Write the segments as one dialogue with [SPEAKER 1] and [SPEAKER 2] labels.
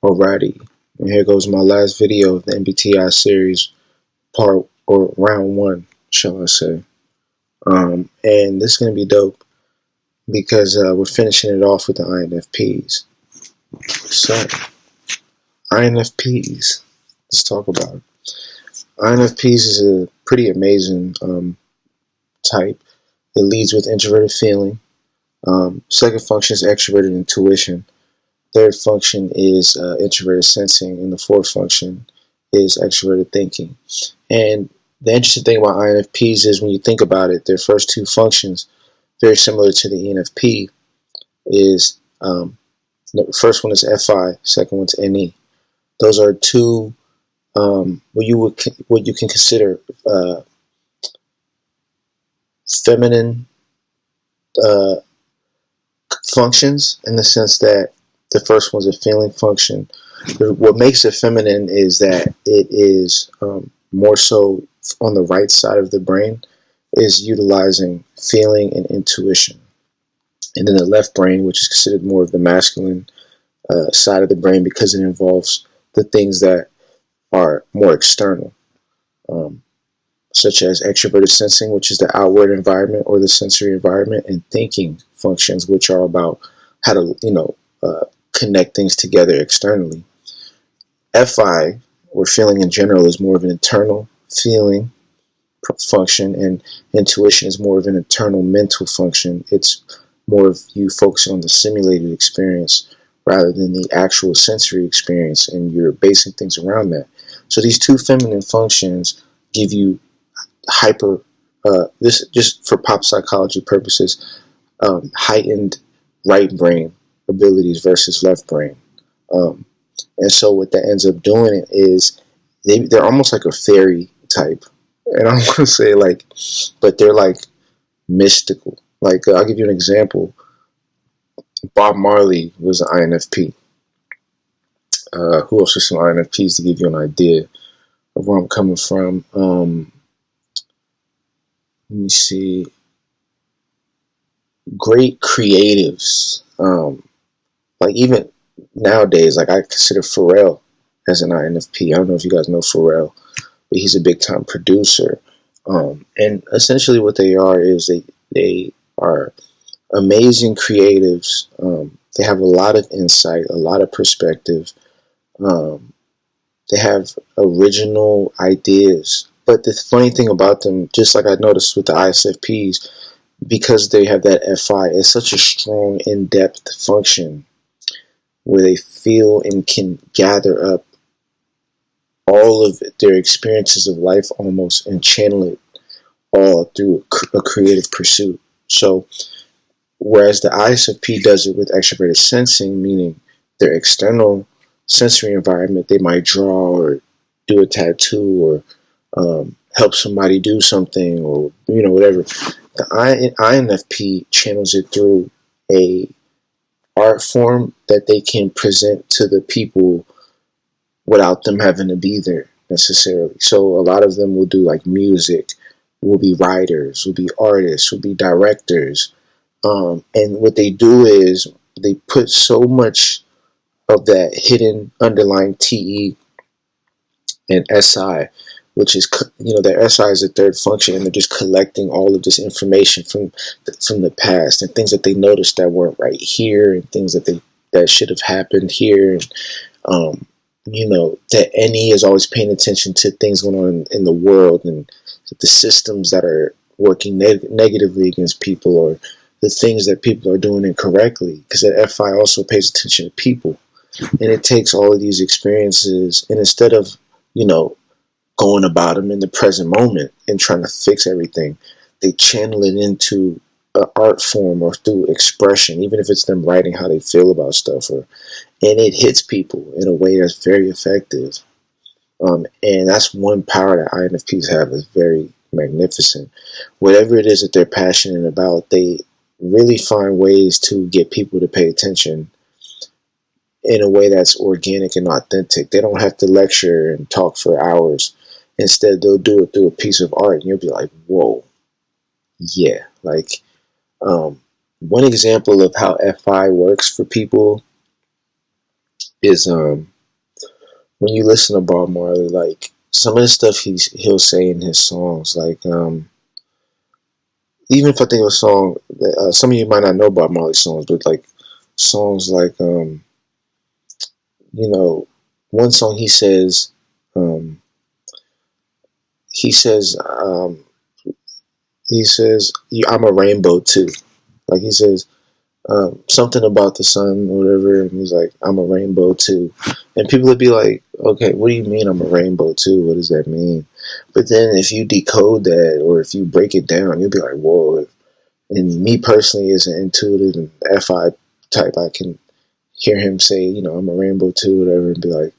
[SPEAKER 1] Alrighty, and here goes my last video of the MBTI series, part or round one, shall I say. And this is gonna be dope because we're finishing it off with the INFPs. So, INFPs, let's talk about it. INFPs is a pretty amazing type. It leads with introverted feeling. Second function is extroverted intuition. Third function is introverted sensing, and the fourth function is extroverted thinking. And the interesting thing about INFPs is when you think about it, their first two functions, very similar to the ENFP, is the first one is FI, second one's NE. Those are two what you can consider feminine functions, in the sense that the first one's a feeling function. What makes it feminine is that it is more so on the right side of the brain, is utilizing feeling and intuition. And then the left brain, which is considered more of the masculine side of the brain, because it involves the things that are more external, such as extroverted sensing, which is the outward environment or the sensory environment, and thinking functions, which are about how to connect things together externally. FI, or feeling in general, is more of an internal feeling function, and intuition is more of an internal mental function. It's more of you focusing on the simulated experience rather than the actual sensory experience, and you're basing things around that. So these two feminine functions give you hyper, this just for pop psychology purposes, heightened right brain abilities versus left brain. And so what that ends up doing is they're almost like a fairy type. And I want to say but they're like mystical. I'll give you an example. Bob Marley was an INFP. Who else are some INFPs, to give you an idea of where I'm coming from? Let me see. Great creatives. Even nowadays, I consider Pharrell as an INFP. I don't know if you guys know Pharrell, but he's a big time producer. And essentially what they are is they are amazing creatives. They have a lot of insight, a lot of perspective. They have original ideas. But the funny thing about them, just like I noticed with the ISFPs, because they have that FI, it's such a strong, in-depth function where they feel and can gather up all of their experiences of life almost and channel it all through a creative pursuit. So whereas the ISFP does it with extroverted sensing, meaning their external sensory environment, they might draw or do a tattoo or help somebody do something, or whatever. The INFP channels it through a art form that they can present to the people without them having to be there necessarily. So a lot of them will do music, will be writers, will be artists, will be directors. And what they do is they put so much of that hidden underlying TE and SI, which is, their SI is the third function, and they're just collecting all of this information from the past, and things that they noticed that weren't right here, and things that should have happened here. And, that NE is always paying attention to things going on in the world, and the systems that are working negatively against people, or the things that people are doing incorrectly, because that FI also pays attention to people. And it takes all of these experiences, and instead of, going about them in the present moment and trying to fix everything, they channel it into an art form or through expression, even if it's them writing how they feel about stuff, and it hits people in a way that's very effective. And that's one power that INFPs have, is very magnificent. Whatever it is that they're passionate about, they really find ways to get people to pay attention in a way that's organic and authentic. They don't have to lecture and talk for hours. Instead, they'll do it through a piece of art, and you'll be like, whoa, yeah. One example of how FI works for people is when you listen to Bob Marley, like some of the stuff he'll say in his songs, like even if I think of a song that some of you might not know Bob Marley songs, but like songs like you know, one song um, he says I'm a rainbow too. Like he says something about the sun or whatever, and he's like, I'm a rainbow too. And people would be like, okay, what do you mean I'm a rainbow too? What does that mean? But then if you decode that or if you break it down, you'll be like, whoa. And me personally, as an intuitive and FI type, I can hear him say, I'm a rainbow too, whatever, and be like,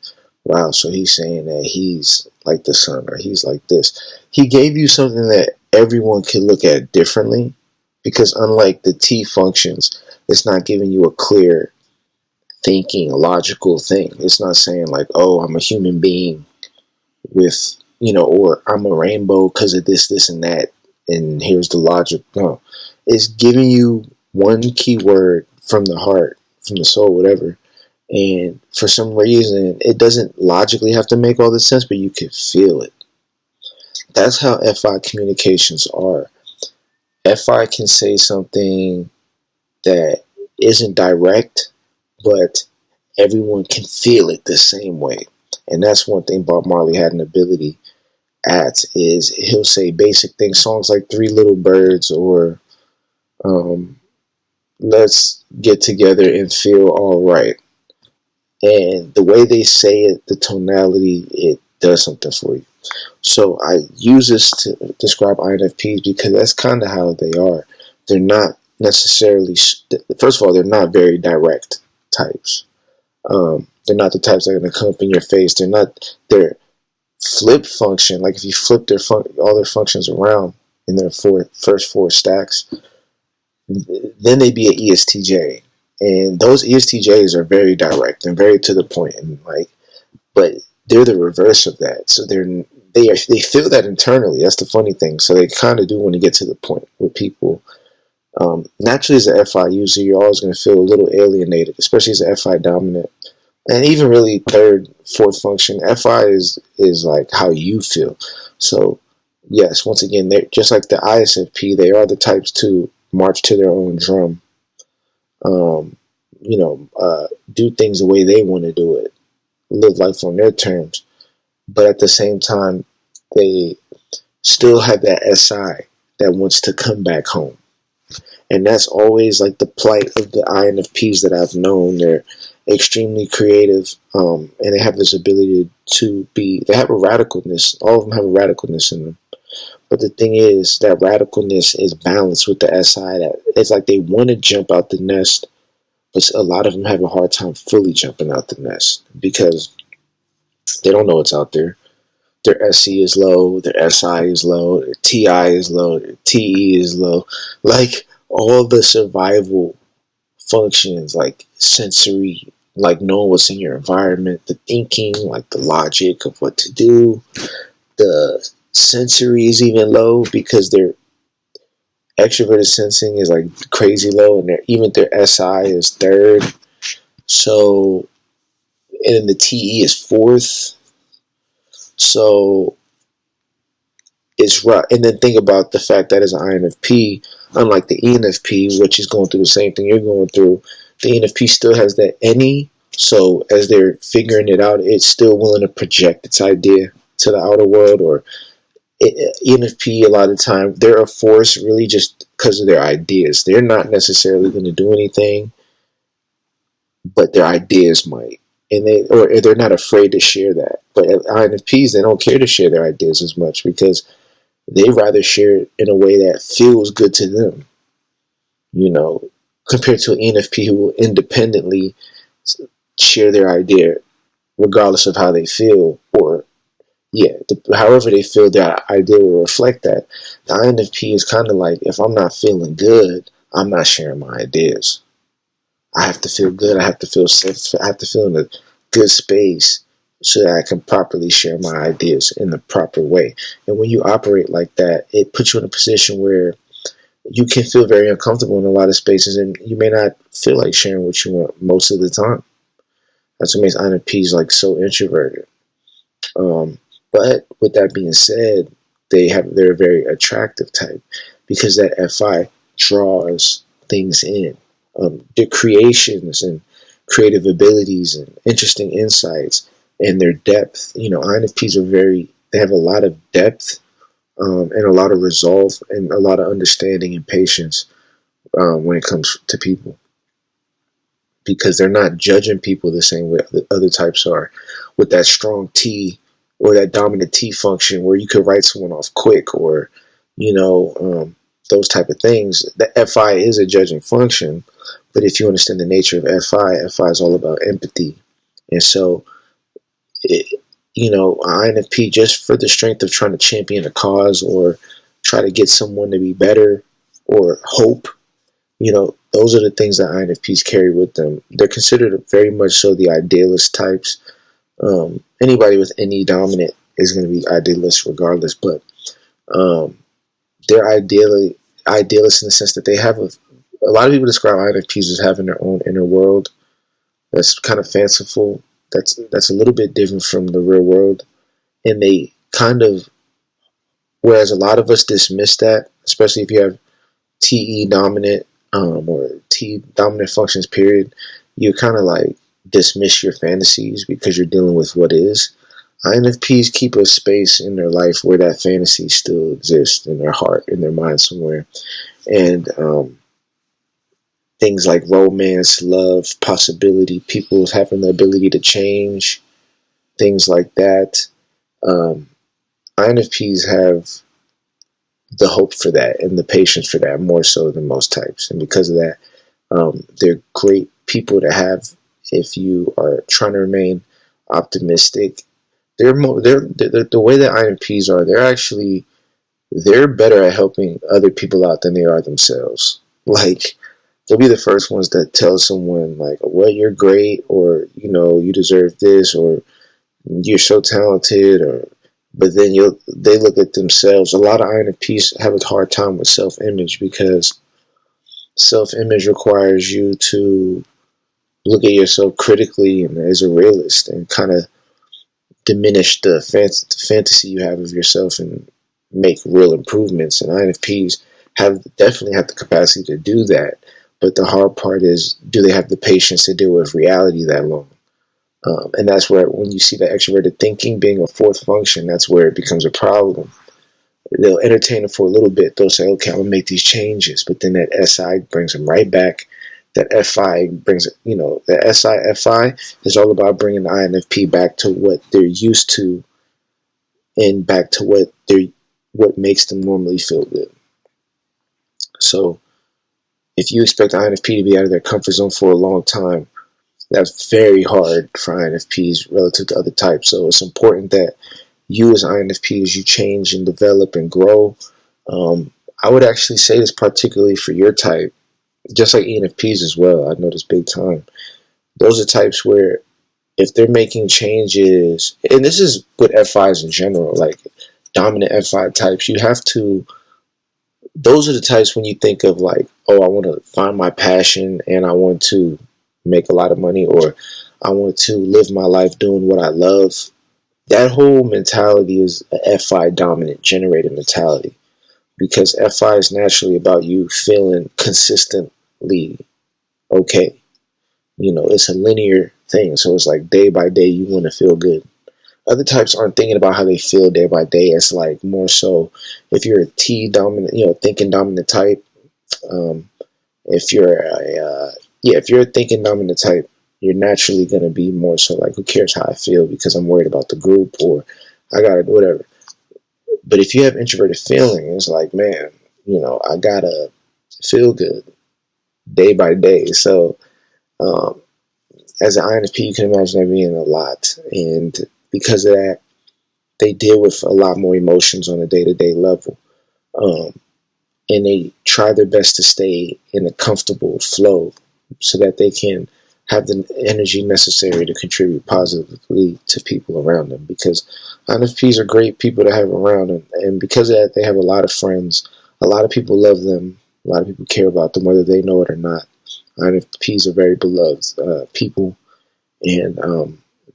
[SPEAKER 1] wow, so he's saying that he's like the sun or he's like this. He gave you something that everyone can look at differently because unlike the T functions, it's not giving you a clear thinking, logical thing. It's not saying like, oh, I'm a human being with, or I'm a rainbow because of this, this, and that, and here's the logic. No, it's giving you one key word from the heart, from the soul, whatever. And for some reason, it doesn't logically have to make all the sense, but you can feel it. That's how FI communications are. FI can say something that isn't direct, but everyone can feel it the same way. And that's one thing Bob Marley had an ability at, is he'll say basic things, songs like Three Little Birds or Let's Get Together and Feel All Right. And the way they say it, the tonality, it does something for you. So I use this to describe INFPs because that's kind of how they are. They're not necessarily, first of all, they're not very direct types. They're not the types that are going to come up in your face. They're not, their flip function, like if you flip all their functions around in their first four stacks, then they'd be an ESTJ. And those ESTJs are very direct and very to the point, and like, but they're the reverse of that. So they feel that internally. That's the funny thing. So they kind of do want to get to the point with people. Naturally, as an FI user, you're always going to feel a little alienated, especially as an FI dominant, and even really third, fourth function. FI is like how you feel. So yes, once again, they're just like the ISFP. They are the types to march to their own drum. Um, do things the way they want to do it, live life on their terms. But at the same time, they still have that SI that wants to come back home. And that's always like the plight of the INFPs that I've known. They're extremely creative, and they have this ability they have a radicalness. All of them have a radicalness in them. But the thing is, that radicalness is balanced with the SI. That it's like they want to jump out the nest, but a lot of them have a hard time fully jumping out the nest because they don't know what's out there. Their SC is low, their SI is low, their TI is low, their TE is low. Like all the survival functions, like sensory, like knowing what's in your environment, the thinking, like the logic of what to do. The sensory is even low because their extroverted sensing is like crazy low, and even their SI is third. So, and then the TE is fourth. So it's rough. And then think about the fact that as an INFP, unlike the ENFP, which is going through the same thing you're going through, the ENFP still has that any. So as they're figuring it out, it's still willing to project its idea to the outer world. Or ENFP, a lot of the time, they're a force really just because of their ideas. They're not necessarily going to do anything, but their ideas might. And they're not afraid to share that. But INFPs, they don't care to share their ideas as much because they rather share it in a way that feels good to them, compared to an ENFP who will independently share their idea regardless of how they feel, or however they feel, their idea will reflect that. The INFP is kind of like, if I'm not feeling good, I'm not sharing my ideas. I have to feel good. I have to feel safe. I have to feel in a good space so that I can properly share my ideas in the proper way. And when you operate like that, it puts you in a position where you can feel very uncomfortable in a lot of spaces, and you may not feel like sharing what you want most of the time. That's what makes INFPs like so introverted. But with that being said, they're a very attractive type because that FI draws things in. Their creations and creative abilities and interesting insights and their depth. INFPs they have a lot of depth, and a lot of resolve and a lot of understanding and patience when it comes to people, because they're not judging people the same way the other types are, with that strong T or that dominant T function where you could write someone off quick, or those type of things. The FI is a judging function, but if you understand the nature of FI is all about empathy. And so INFP, just for the strength of trying to champion a cause or try to get someone to be better or hope, those are the things that INFPs carry with them. They're considered very much so the idealist types. Anybody with any dominant is going to be idealist regardless, but they're idealists in the sense that they have a lot of people describe INFPs as having their own inner world that's kind of fanciful. That's a little bit different from the real world, and they kind of, whereas a lot of us dismiss that, especially if you have TE dominant or T dominant functions period, you kind of like dismiss your fantasies because you're dealing with what is. INFPs keep a space in their life where that fantasy still exists in their heart, in their mind somewhere, and things like romance, love, possibility, people having the ability to change, things like that. INFPs have the hope for that and the patience for that more so than most types, and because of that, they're great people to have if you are trying to remain optimistic. The way that INFPs are, they're better at helping other people out than they are themselves. Like, they'll be the first ones that tell someone like, well, you're great, or you deserve this, or you're so talented, or but then they look at themselves. A lot of INFPs have a hard time with self-image because self-image requires you to look at yourself critically and as a realist and kind of diminish the fantasy you have of yourself and make real improvements. And INFPs definitely have the capacity to do that. But the hard part is, do they have the patience to deal with reality that long? And that's where, when you see that extroverted thinking being a fourth function, that's where it becomes a problem. They'll entertain it for a little bit. They'll say, okay, I'm going to make these changes. But then that SI brings them right back. That FI brings it, that FI is all about bringing the INFP back to what they're used to and back to what makes them normally feel good. So if you expect INFP to be out of their comfort zone for a long time, that's very hard for INFPs relative to other types. So it's important that you as INFPs, you change and develop and grow. I would actually say this particularly for your type, just like ENFPs as well. I noticed big time. Those are types where if they're making changes, and this is with FIs in general, like dominant FI types, those are the types when you think of like, oh, I want to find my passion and I want to make a lot of money, or I want to live my life doing what I love. That whole mentality is a FI dominant generated mentality, because FI is naturally about you feeling consistently okay. It's a linear thing. So it's like day by day, you want to feel good. Other types aren't thinking about how they feel day by day. It's like more so if you're a T dominant, thinking dominant type. If you're if you're a thinking dominant type, you're naturally going to be more so like, who cares how I feel because I'm worried about the group, or I got to do whatever. But if you have introverted feeling, it's like, man, I got to feel good day by day. So as an INFP, you can imagine that being a lot. And because of that, they deal with a lot more emotions on a day-to-day level. And they try their best to stay in a comfortable flow so that they can have the energy necessary to contribute positively to people around them. Because INFPs are great people to have around, and because of that, they have a lot of friends. A lot of people love them. A lot of people care about them, whether they know it or not. INFPs are very beloved people, and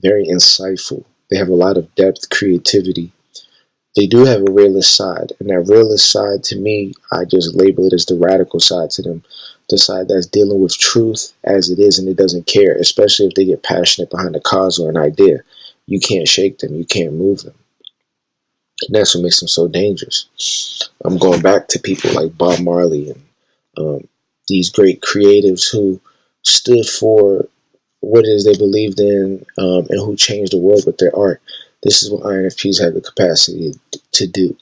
[SPEAKER 1] very insightful. They have a lot of depth, creativity. They do have a realist side, and that realist side, to me, I just label it as the radical side to them, the side that's dealing with truth as it is, and it doesn't care, especially if they get passionate behind a cause or an idea. You can't shake them, you can't move them, and that's what makes them so dangerous. I'm going back to people like Bob Marley and these great creatives who stood for what it is they believed in, and who changed the world with their art. This is what INFPs have the capacity to do.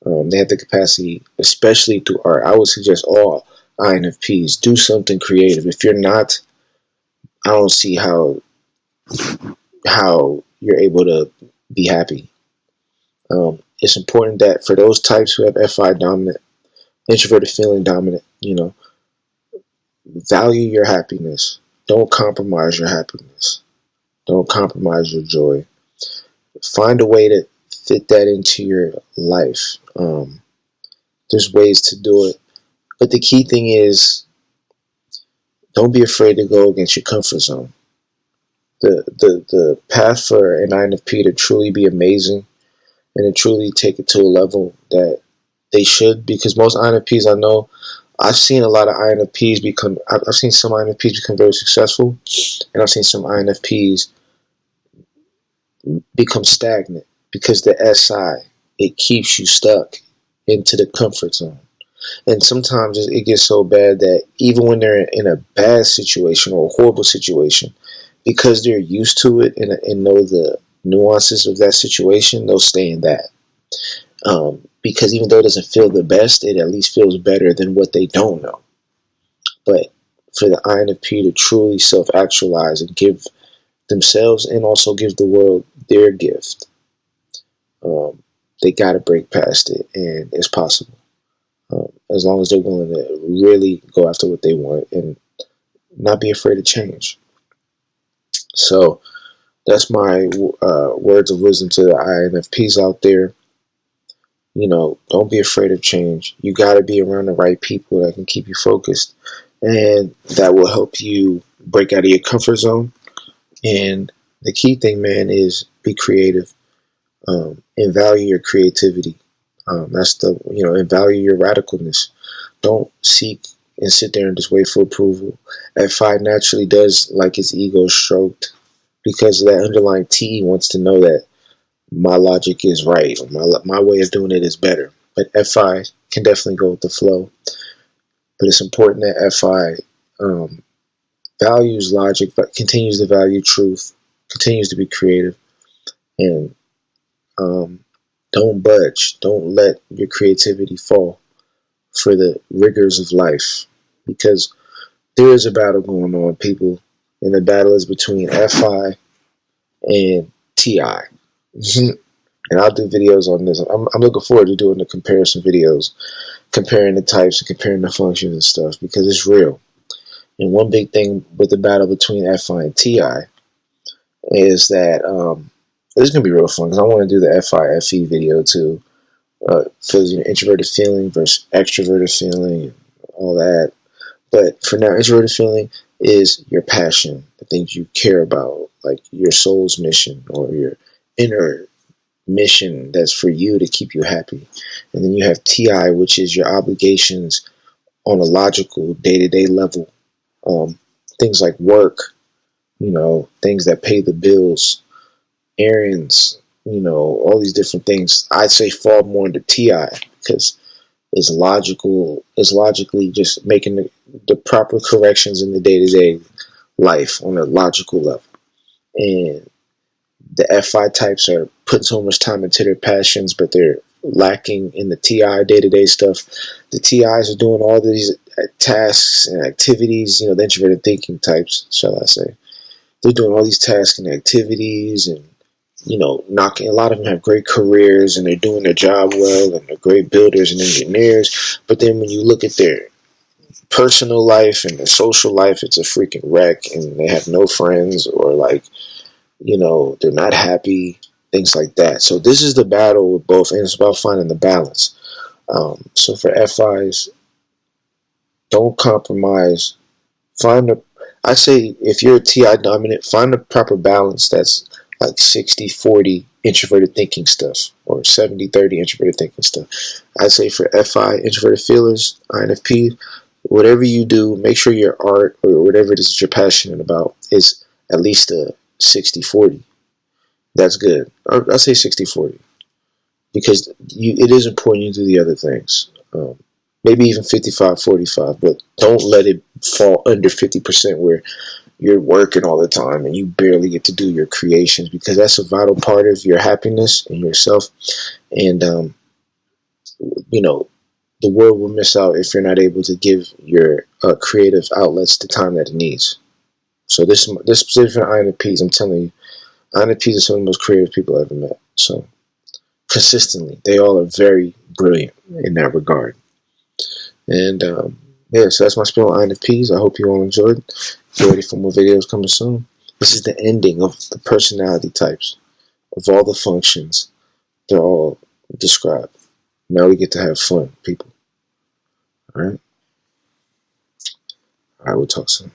[SPEAKER 1] They have the capacity, especially through art. I would suggest all INFPs do something creative. If you're not, I don't see how you're able to be happy. It's important that for those types who have FI dominant, introverted feeling dominant, value your happiness. Don't compromise your happiness. Don't compromise your joy. Find a way to fit that into your life. There's ways to do it. But the key thing is, don't be afraid to go against your comfort zone. The path for an INFP to truly be amazing and to truly take it to a level that they should, because most INFPs I know, I've seen a lot of INFPs become, I've seen some INFPs become very successful, and I've seen some INFPs become stagnant because the SI, it keeps you stuck into the comfort zone. And sometimes it gets so bad that even when they're in a bad situation or a horrible situation, because they're used to it and know the nuances of that situation, they'll stay in that. Because even though it doesn't feel the best, it at least feels better than what they don't know. But for the INFP to truly self-actualize and give themselves and also give the world their gift, they got to break past it, and it's possible. As long as they're willing to really go after what they want and not be afraid of change. So that's my words of wisdom to the INFPs out there. Don't be afraid of change. You got to be around the right people that can keep you focused, and that will help you break out of your comfort zone. And the key thing, man, is be creative, and value your creativity. And value your radicalness. Don't seek and sit there and just wait for approval. F5 naturally does like its ego stroked because that underlying T wants to know that my logic is right, or my way of doing it is better. But FI can definitely go with the flow. But it's important that FI values logic, but continues to value truth, continues to be creative, and don't budge. Don't let your creativity fall for the rigors of life, because there is a battle going on, people, and the battle is between FI and TI. And I'll do videos on this. I'm looking forward to doing the comparison videos, comparing the types and comparing the functions and stuff, because it's real. And one big thing with the battle between FI and TI is that this is going to be real fun, because I want to do the FI FE video too. For introverted feeling versus extroverted feeling and all that. But for now, introverted feeling is your passion, the things you care about, like your soul's mission or your inner mission that's for you to keep you happy. And then you have TI, which is your obligations on a logical day-to-day level. Things like work, things that pay the bills, errands, all these different things. I'd say fall more into TI because it's logically just making the proper corrections in the day-to-day life on a logical level. And the FI types are putting so much time into their passions, but they're lacking in the TI day-to-day stuff. The TIs are doing all these tasks and activities, the introverted thinking types, shall I say. They're doing all these tasks and activities, and knocking. A lot of them have great careers and they're doing their job well and they're great builders and engineers. But then when you look at their personal life and their social life, it's a freaking wreck, and they have no friends, or they're not happy, things like that. So this is the battle with both, and it's about finding the balance. So for FIs, don't compromise. I say if you're a TI dominant, find the proper balance that's like 60-40 introverted thinking stuff, or 70-30 introverted thinking stuff. I'd say for FI, introverted feelers, INFP, whatever you do, make sure your art or whatever it is that you're passionate about is at least a 60-40. That's good. I'll say 60-40 because it is important you do the other things. Maybe even 55-45, but don't let it fall under 50% where you're working all the time and you barely get to do your creations, because that's a vital part of your happiness and yourself. And, you know, the world will miss out if you're not able to give your creative outlets the time that it needs. So this specific for INFPs, I'm telling you, INFPs are some of the most creative people I've ever met. So consistently, they all are very brilliant in that regard. And yeah, so that's my spiel on INFPs. I hope you all enjoyed. Get ready for more videos coming soon. This is the ending of the personality types of all the functions. They're all described. Now we get to have fun, people. All right. All right. We'll talk soon.